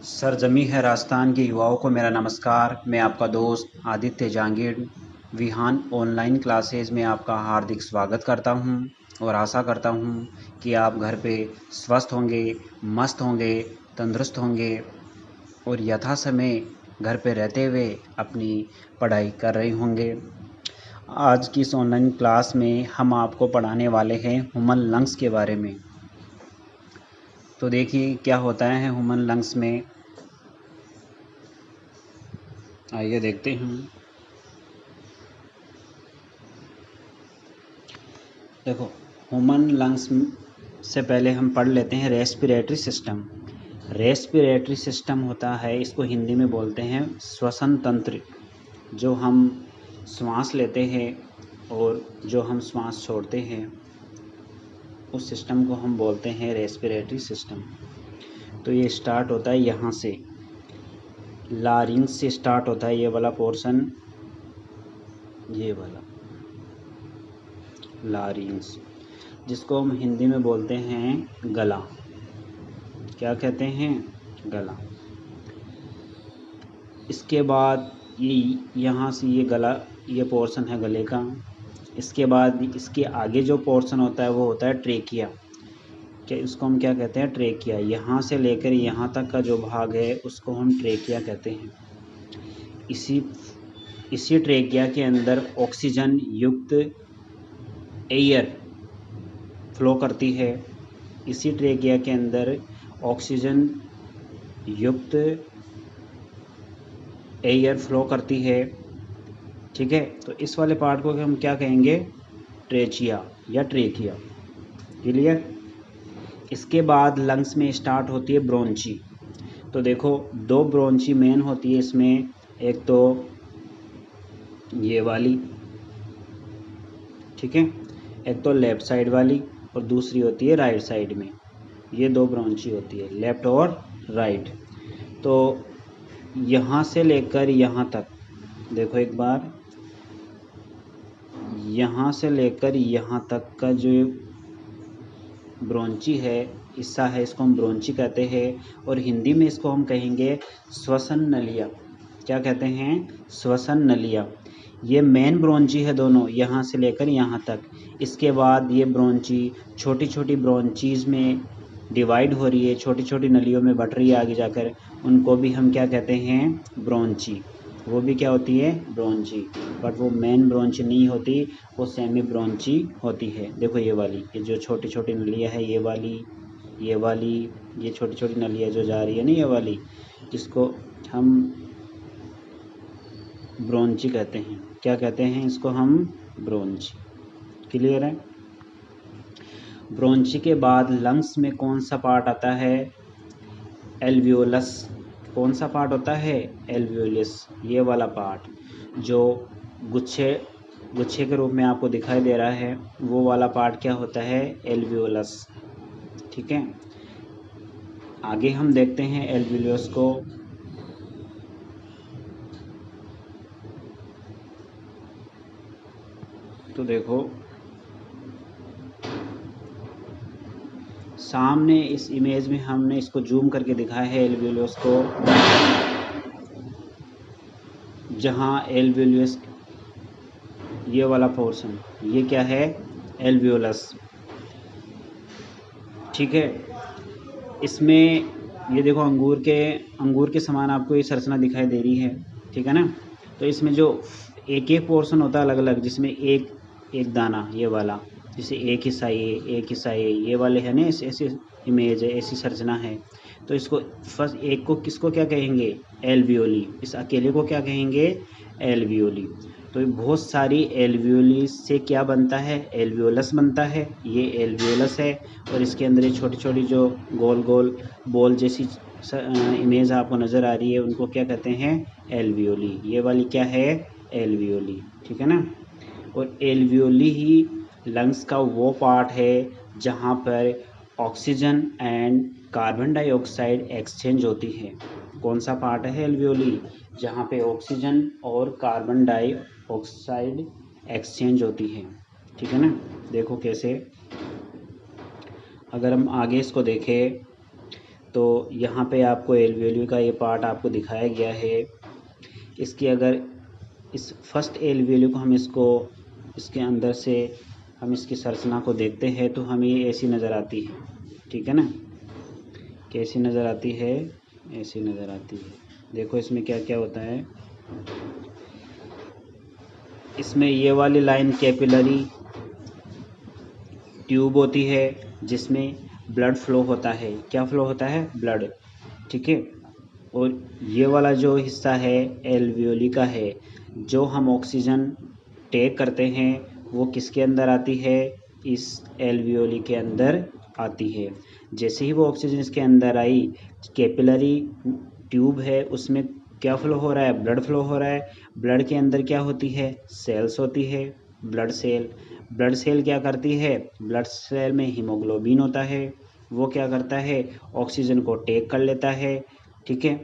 सरजमी है राजस्थान के युवाओं को मेरा नमस्कार। मैं आपका दोस्त आदित्य जांगीड़ विहान ऑनलाइन क्लासेस में आपका हार्दिक स्वागत करता हूं और आशा करता हूं कि आप घर पे स्वस्थ होंगे, मस्त होंगे, तंदुरुस्त होंगे और यथा समय घर पे रहते हुए अपनी पढ़ाई कर रहे होंगे। आज की इस ऑनलाइन क्लास में हम आपको पढ़ाने वाले हैं ह्यूमन लंग्स के बारे में। तो देखिए क्या होता है ह्यूमन लंग्स में, आइए देखते हैं। देखो, ह्यूमन लंग्स से पहले हम पढ़ लेते हैं रेस्पिरेटरी सिस्टम। रेस्पिरेटरी सिस्टम होता है, इसको हिंदी में बोलते हैं श्वसन तंत्र। जो हम श्वास लेते हैं और जो हम श्वास छोड़ते हैं उस सिस्टम को हम बोलते हैं रेस्पिरेटरी सिस्टम। तो ये स्टार्ट होता है यहाँ से, लारिंग्स से स्टार्ट होता है ये वाला पोर्शन, ये वाला लारिंग्स, जिसको हम हिंदी में बोलते हैं गला। क्या कहते हैं? गला। इसके बाद ये यहाँ से ये गला, ये पोर्शन है गले का। इसके बाद इसके आगे जो पोर्शन होता है वो होता है ट्रेकिया। क्या इसको हम क्या कहते हैं? ट्रेकिया। यहाँ से लेकर यहाँ तक का जो भाग है उसको हम ट्रेकिया कहते हैं। इसी ट्रेकिया के अंदर ऑक्सीजन युक्त एयर फ्लो करती है। इसी ट्रेकिया के अंदर ऑक्सीजन युक्त एयर फ्लो करती है। ठीक है, तो इस वाले पार्ट को हम क्या कहेंगे? ट्रेचिया या ट्रेकिया। क्लियर? इसके बाद लंग्स में स्टार्ट होती है ब्रोंची। तो देखो, दो ब्रोंची मेन होती है इसमें, एक तो ये वाली, ठीक है, एक तो लेफ्ट साइड वाली और दूसरी होती है राइट साइड में। ये दो ब्रोंची होती है, लेफ्ट और राइट। तो यहाँ से लेकर यहाँ तक देखो एक बार, यहाँ से लेकर यहाँ तक का जो ब्रोंची है, हिस्सा है, इसको हम ब्रोंची कहते हैं और हिंदी में इसको हम कहेंगे श्वसन नलिया। क्या कहते हैं? श्वसन नलिया। ये मेन ब्रोंची है दोनों, यहाँ से लेकर यहाँ तक। इसके बाद ये ब्रोंची छोटी छोटी ब्रोंचीज में डिवाइड हो रही है, छोटी छोटी नलियों में बट रही है आगे जाकर, उनको भी हम क्या कहते हैं? ब्रोंची। वो भी क्या होती है? ब्रोंची। बट वो मेन ब्रोंची नहीं होती, वो सेमी ब्रोंची होती है। देखो ये वाली, ये जो छोटी छोटी नलियाँ है, ये वाली, ये छोटी छोटी नलियाँ जो जा रही है ना, ये वाली, जिसको हम ब्रोंची कहते हैं। क्या कहते हैं इसको हम? ब्रोंची। क्लियर है? ब्रोंची के बाद लंग्स में कौन सा पार्ट आता है? एल्वियोलस। कौन सा पार्ट होता है? एल्वियोलस। ये वाला पार्ट जो गुच्छे के रूप में आपको दिखाई दे रहा है, वो वाला पार्ट क्या होता है? एल्वियोलस। ठीक है, आगे हम देखते हैं एल्वियोलस को। तो देखो सामने इस इमेज में हमने इसको जूम करके दिखाया है एल्वियोलस को, जहाँ एल्वियोलस ये वाला पोर्शन, ये क्या है? एल्वियोलस। ठीक है, इसमें ये देखो अंगूर के समान आपको ये संरचना दिखाई दे रही है। ठीक है ना? तो इसमें जो एक एक पोर्शन होता है अलग अलग, जिसमें एक दाना ये वाला, जैसे एक हिस्सा ये वाले है ना, ऐसी इमेज है, ऐसी संरचना है। तो इसको फर्स्ट एक को किसको क्या कहेंगे? एल्वियोली। इस अकेले को क्या कहेंगे? एल्वियोली। तो बहुत सारी एल्वियोली से क्या बनता है? एल्वियोलस बनता है। ये एल्वियोलस है और इसके अंदर ये छोटी छोटी जो गोल गोल बॉल जैसी इमेज आपको नज़र आ रही है, उनको क्या कहते हैं? एल्वियोली। ये वाली क्या है? एल्वियोली। ठीक है ना? और एल्वियोली ही लंग्स का वो पार्ट है जहाँ पर oxygen and carbon dioxide exchange होती है। कौन सा पार्ट है एल्वियोली? जहाँ पे ऑक्सीजन और कार्बन डाइऑक्साइड एक्सचेंज होती है। ठीक है ना? देखो कैसे, अगर हम आगे इसको देखें तो यहाँ पे आपको एल्वियोली का ये पार्ट आपको दिखाया गया है। इसकी अगर इस फर्स्ट एल्वियोली को हम इसके अंदर से हम इसकी संरचना को देखते हैं तो हमें ये ऐसी नज़र आती है, ठीक है ना। कैसी नज़र आती है? ऐसी नज़र आती है। देखो इसमें क्या क्या होता है। इसमें ये वाली लाइन कैपिलरी ट्यूब होती है जिसमें ब्लड फ्लो होता है। क्या फ्लो होता है? ब्लड, ठीक है। और ये वाला जो हिस्सा है एल्वियोली का है, जो हम ऑक्सीजन टेक करते हैं वो किसके अंदर आती है? इस एल्वियोली के अंदर आती है। जैसे ही वो ऑक्सीजन इसके अंदर आई, कैपिलरी ट्यूब है उसमें क्या फ्लो हो रहा है? ब्लड फ्लो हो रहा है। ब्लड के अंदर क्या होती है? सेल्स होती है, ब्लड सेल। ब्लड सेल क्या करती है? ब्लड सेल में हीमोग्लोबिन होता है, वो क्या करता है? ऑक्सीजन को टेक कर लेता है, ठीक है।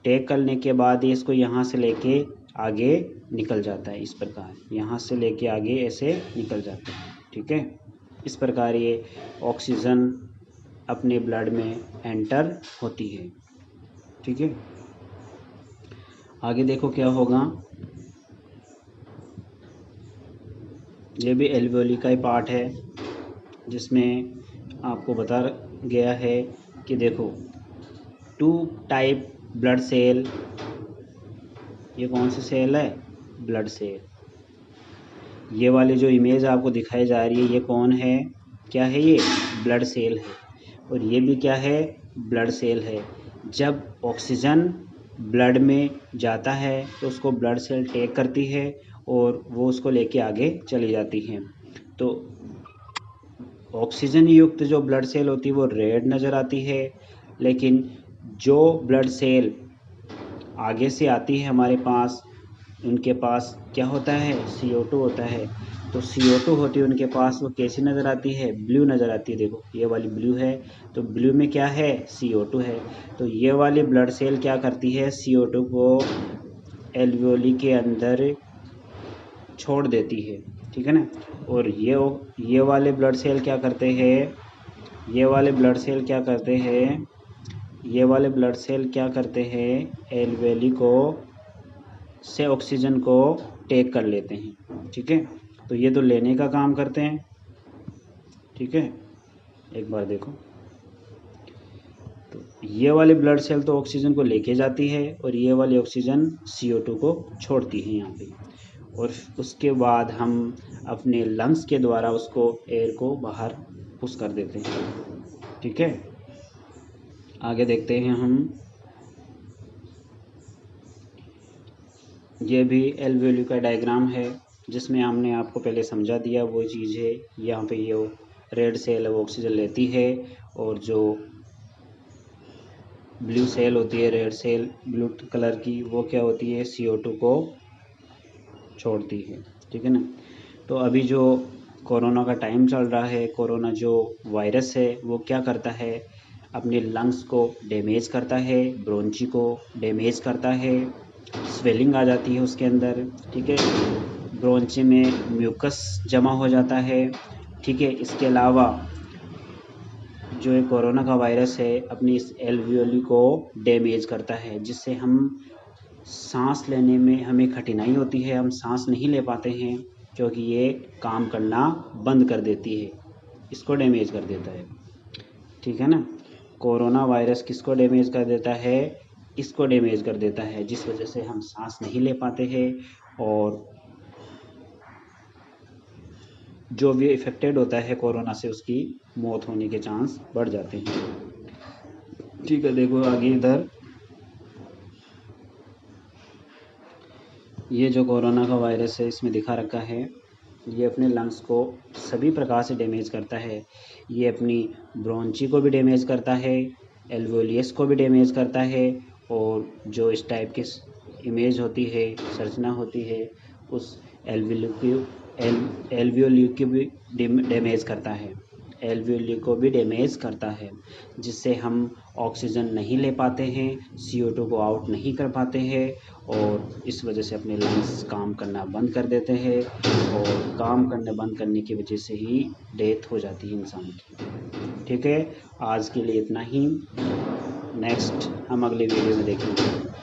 टेक करने के बाद ये इसको यहाँ से लेके आगे निकल जाता है। इस प्रकार यहाँ से लेके आगे ऐसे निकल जाता है, ठीक है। इस प्रकार ये ऑक्सीजन अपने ब्लड में एंटर होती है, ठीक है। आगे देखो क्या होगा। ये भी एल्वियोली का ही पार्ट है जिसमें आपको बता गया है कि देखो 2 टाइप ब्लड सेल। ये कौन सी सेल है? Blood cell. ये वाली जो इमेज आपको दिखाई जा रही है ये कौन है? क्या है ये? ब्लड सेल है। और ये भी क्या है? ब्लड सेल है। जब ऑक्सीजन ब्लड में जाता है तो उसको ब्लड सेल टेक करती है और वो उसको लेके आगे चली जाती है। तो ऑक्सीजन युक्त जो ब्लड सेल होती है वो रेड नज़र आती है, लेकिन जो ब्लड सेल आगे से आती है हमारे पास, उनके पास क्या होता है? CO2 होता है। तो CO2 होती है उनके पास, वो कैसी नज़र आती है? ब्लू नज़र आती है। देखो ये वाली ब्लू है, तो ब्लू में क्या है? CO2 है। तो ये वाली ब्लड सेल क्या करती है? CO2 को एल्वियोली के अंदर छोड़ देती है, ठीक है ना। और ये वाले ब्लड सेल क्या करते हैं? ये वाले ब्लड सेल क्या करते हैं? ये वाले ब्लड सेल क्या करते हैं? एल्वियोली को से ऑक्सीजन को टेक कर लेते हैं, ठीक है। तो ये तो लेने का काम करते हैं, ठीक है। एक बार देखो, तो ये वाले ब्लड सेल तो ऑक्सीजन को लेके जाती है और ये वाली ऑक्सीजन CO2 को छोड़ती है यहाँ पे। और उसके बाद हम अपने लंग्स के द्वारा उसको एयर को बाहर पुश कर देते हैं, ठीक है। आगे देखते हैं हम। ये भी एल्वियोली का डायग्राम है जिसमें हमने आपको पहले समझा दिया वो चीज़ है। यहाँ पे ये रेड सेल है वो ऑक्सीजन लेती है और जो ब्लू सेल होती है, रेड सेल ब्लू कलर की, वो क्या होती है? CO2 को छोड़ती है, ठीक है ना। तो अभी जो कोरोना का टाइम चल रहा है, कोरोना जो वायरस है वो क्या करता है? अपने लंग्स को डैमेज करता है, ब्रोंची को डैमेज करता है, स्वेलिंग आ जाती है उसके अंदर, ठीक है। ब्रोंची में म्यूकस जमा हो जाता है, ठीक है। इसके अलावा जो ये कोरोना का वायरस है अपनी इस एल्वियोली को डैमेज करता है, जिससे हम सांस लेने में हमें कठिनाई होती है, हम सांस नहीं ले पाते हैं क्योंकि ये काम करना बंद कर देती है, इसको डैमेज कर देता है, ठीक है ना। कोरोना वायरस किसको डैमेज कर देता है? इसको डैमेज कर देता है, जिस वजह से हम सांस नहीं ले पाते हैं और जो भी इफ़ेक्टेड होता है कोरोना से उसकी मौत होने के चांस बढ़ जाते हैं, ठीक है। देखो आगे इधर ये जो कोरोना का वायरस है इसमें दिखा रखा है, ये अपने लंग्स को सभी प्रकार से डैमेज करता है। ये अपनी ब्रोंची को भी डैमेज करता है, एल्वियोलियस को भी डैमेज करता है और जो इस टाइप की इमेज होती है, संरचना होती है, उस एल्वियोली को भी डैमेज करता है, एल्वियोली को भी डैमेज करता है, जिससे हम ऑक्सीजन नहीं ले पाते हैं, CO2 को आउट नहीं कर पाते हैं और इस वजह से अपने लंग्स काम करना बंद कर देते हैं और काम करने बंद करने की वजह से ही डेथ हो जाती है इंसान की, ठीक है। आज के लिए इतना ही। नेक्स्ट हम अगले वीडियो में देखेंगे।